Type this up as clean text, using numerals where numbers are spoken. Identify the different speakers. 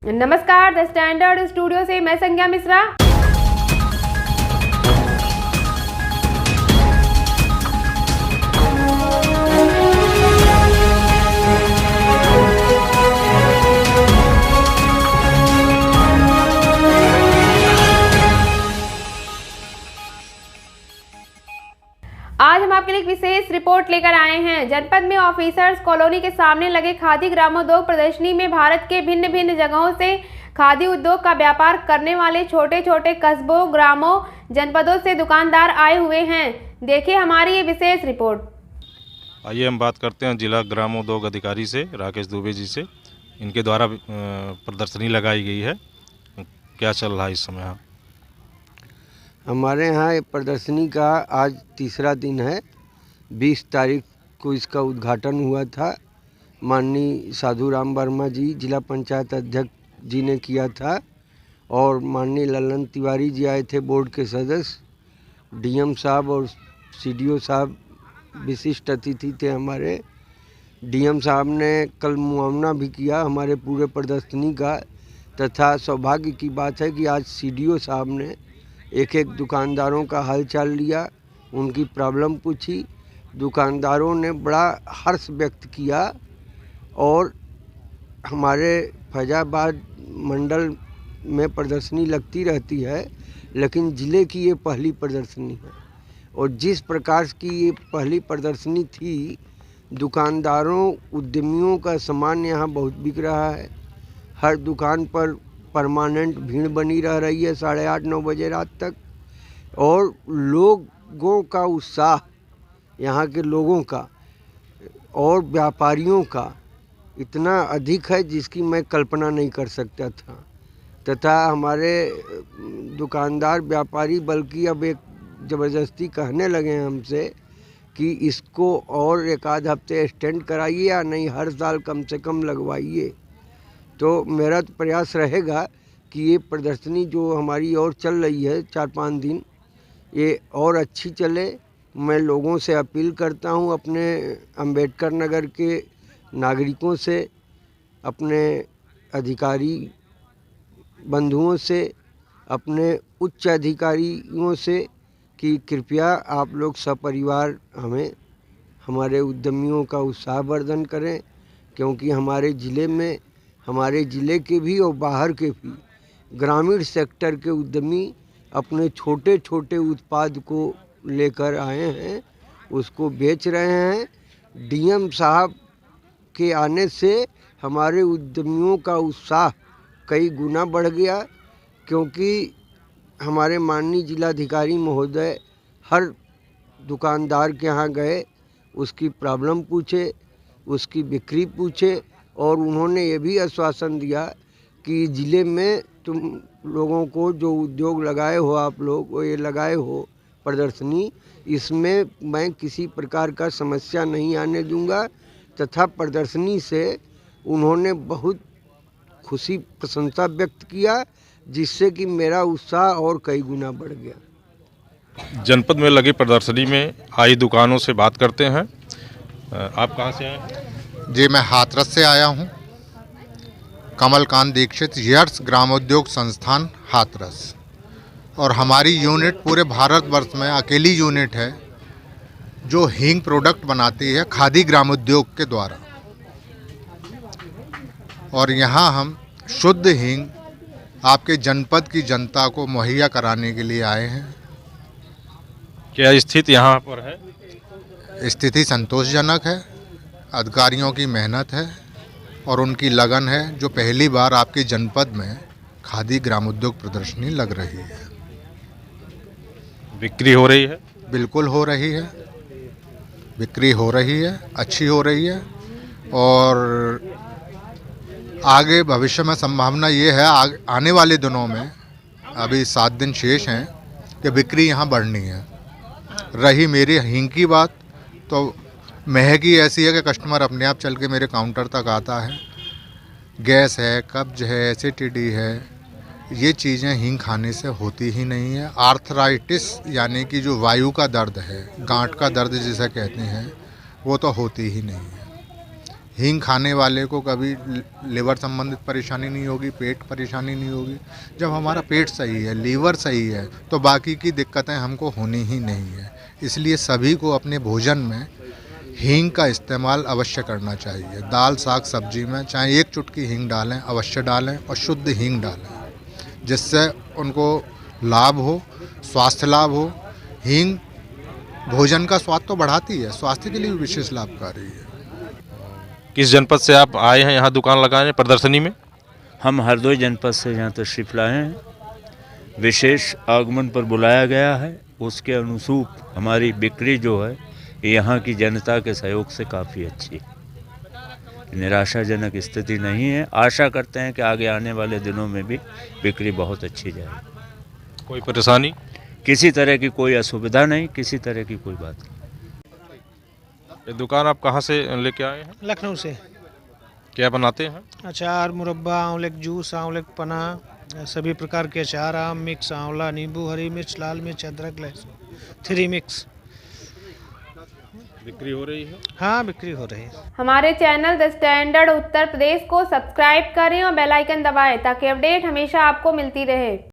Speaker 1: नमस्कार, the standard studio से मैं संज्ञा मिश्रा। आज हम आपके लिए एक विशेष रिपोर्ट लेकर आए हैं। जनपद में ऑफिसर्स कॉलोनी के सामने लगे खादी ग्रामोद्योग प्रदर्शनी में भारत के भिन्न भिन्न जगहों से खादी उद्योग का व्यापार करने वाले छोटे छोटे कस्बों, ग्रामों, जनपदों से दुकानदार आए हुए हैं। देखिए हमारी ये विशेष रिपोर्ट।
Speaker 2: आइए हम बात करते हैं जिला ग्रामोद्योग अधिकारी से, राकेश दुबे जी से। इनके द्वारा प्रदर्शनी लगाई गई है, क्या चल रहा है इस समय?
Speaker 3: हमारे यहाँ ये प्रदर्शनी का आज तीसरा दिन है। 20 तारीख को इसका उद्घाटन हुआ था। माननीय साधु राम वर्मा जी, जिला पंचायत अध्यक्ष जी ने किया था, और माननीय ललन तिवारी जी आए थे, बोर्ड के सदस्य। डीएम साहब और सीडीओ साहब विशिष्ट अतिथि थे हमारे। डीएम साहब ने कल मुआयना भी किया हमारे पूरे प्रदर्शनी का, तथा सौभाग्य की बात है कि आज सीडीओ साहब ने एक एक दुकानदारों का हालचाल लिया, उनकी प्रॉब्लम पूछी। दुकानदारों ने बड़ा हर्ष व्यक्त किया। और हमारे फैजाबाद मंडल में प्रदर्शनी लगती रहती है, लेकिन ज़िले की ये पहली प्रदर्शनी है। और जिस प्रकार की ये पहली प्रदर्शनी थी, दुकानदारों, उद्यमियों का सामान यहाँ बहुत बिक रहा है। हर दुकान पर परमानेंट भीड़ बनी रह रही है 8:30-9 बजे रात तक। और लोगों का उत्साह, यहाँ के लोगों का और व्यापारियों का इतना अधिक है जिसकी मैं कल्पना नहीं कर सकता था। तथा हमारे दुकानदार, व्यापारी बल्कि अब एक ज़बरदस्ती कहने लगे हैं हमसे कि इसको और एक आध हफ्ते एक्सटेंड कराइए या नहीं, हर साल कम से कम लगवाइए। तो मेरा तो प्रयास रहेगा कि ये प्रदर्शनी जो हमारी और चल रही है 4-5 दिन, ये और अच्छी चले। मैं लोगों से अपील करता हूँ, अपने अंबेडकर नगर के नागरिकों से, अपने अधिकारी बंधुओं से, अपने उच्च अधिकारियों से कि कृपया आप लोग सपरिवार हमारे उद्यमियों का उत्साहवर्धन करें। क्योंकि हमारे ज़िले में, हमारे ज़िले के भी और बाहर के भी ग्रामीण सेक्टर के उद्यमी अपने छोटे छोटे उत्पाद को लेकर आए हैं, उसको बेच रहे हैं। डीएम साहब के आने से हमारे उद्यमियों का उत्साह कई गुना बढ़ गया। क्योंकि हमारे माननीय जिलाधिकारी महोदय हर दुकानदार के यहाँ गए, उसकी प्रॉब्लम पूछे, उसकी बिक्री पूछे, और उन्होंने ये भी आश्वासन दिया कि ज़िले में तुम लोगों को जो उद्योग लगाए हो, आप लोग वो ये लगाए हो प्रदर्शनी, इसमें मैं किसी प्रकार का समस्या नहीं आने दूंगा। तथा प्रदर्शनी से उन्होंने बहुत खुशी, प्रशंसा व्यक्त किया, जिससे कि मेरा उत्साह और कई गुना बढ़ गया।
Speaker 2: जनपद में लगी प्रदर्शनी में आई दुकानों से बात करते हैं। आप कहाँ से आए?
Speaker 4: जी, मैं हाथरस से आया हूँ। कमलकांत दीक्षित, यर्स ग्रामोद्योग संस्थान हाथरस। और हमारी यूनिट पूरे भारतवर्ष में अकेली यूनिट है जो हींग प्रोडक्ट बनाती है खादी ग्रामोद्योग के द्वारा। और यहाँ हम शुद्ध हींग आपके जनपद की जनता को मुहैया कराने के लिए आए हैं।
Speaker 2: क्या स्थिति यहाँ पर है?
Speaker 4: स्थिति संतोषजनक है। अधिकारियों की मेहनत है और उनकी लगन है, जो पहली बार आपके जनपद में खादी ग्रामोद्योग प्रदर्शनी लग रही है।
Speaker 2: बिक्री हो रही है?
Speaker 4: बिल्कुल हो रही है, बिक्री हो रही है, अच्छी हो रही है। और आगे भविष्य में संभावना ये है, आने वाले दिनों में, अभी 7 दिन शेष हैं, कि बिक्री यहाँ बढ़नी है। रही मेरी हींग की बात, तो महक ही ऐसी है कि कस्टमर अपने आप चल के मेरे काउंटर तक आता है। गैस है, कब्ज है, एसिडिटी है, ये चीज़ें हींग खाने से होती ही नहीं है। आर्थराइटिस यानी कि जो वायु का दर्द है, गांठ का दर्द जिसे कहते हैं, वो तो होती ही नहीं है। हींग खाने वाले को कभी लिवर संबंधित परेशानी नहीं होगी, पेट परेशानी नहीं होगी। जब हमारा पेट सही है, लीवर सही है, तो बाकी की दिक्कतें हमको होनी ही नहीं है। इसलिए सभी को अपने भोजन में हींग का इस्तेमाल अवश्य करना चाहिए। दाल साग सब्जी में चाहे एक चुटकी हींग डालें, अवश्य डालें और शुद्ध हींग डालें, जिससे उनको लाभ हो, स्वास्थ्य लाभ हो। हींग भोजन का स्वाद तो बढ़ाती है, स्वास्थ्य के लिए भी विशेष लाभकारी है।
Speaker 2: किस जनपद से आप आए हैं यहाँ दुकान लगाने प्रदर्शनी में?
Speaker 5: हम हरदोई जनपद से यहाँ तशरीफ लाए हैं। विशेष आगमन पर बुलाया गया है, उसके अनुरूप हमारी बिक्री जो है यहाँ की जनता के सहयोग से काफ़ी अच्छी है। निराशाजनक स्थिति नहीं है। आशा करते हैं कि आगे आने वाले दिनों में भी बिक्री बहुत अच्छी जाएगी।
Speaker 2: कोई परेशानी?
Speaker 5: किसी तरह की कोई असुविधा नहीं, किसी तरह की कोई बात नहीं।
Speaker 2: ये दुकान आप कहाँ से लेके आए हैं?
Speaker 6: लखनऊ से।
Speaker 2: क्या बनाते हैं?
Speaker 6: अचार, मुरब्बा, आंवले का जूस, आंवले का पना, सभी प्रकार के अचार, आम मिक्स, आंवला, नींबू, हरी मिर्च, लाल मिर्च, अदरक, लहसुन, 3 मिक्स।
Speaker 2: बिक्री हो रही है?
Speaker 6: हाँ, बिक्री हो रही है।
Speaker 1: हमारे channel the standard Uttar Pradesh को सब्सक्राइब करें और बेल आइकन दबाएं ताकि अपडेट हमेशा आपको मिलती रहे।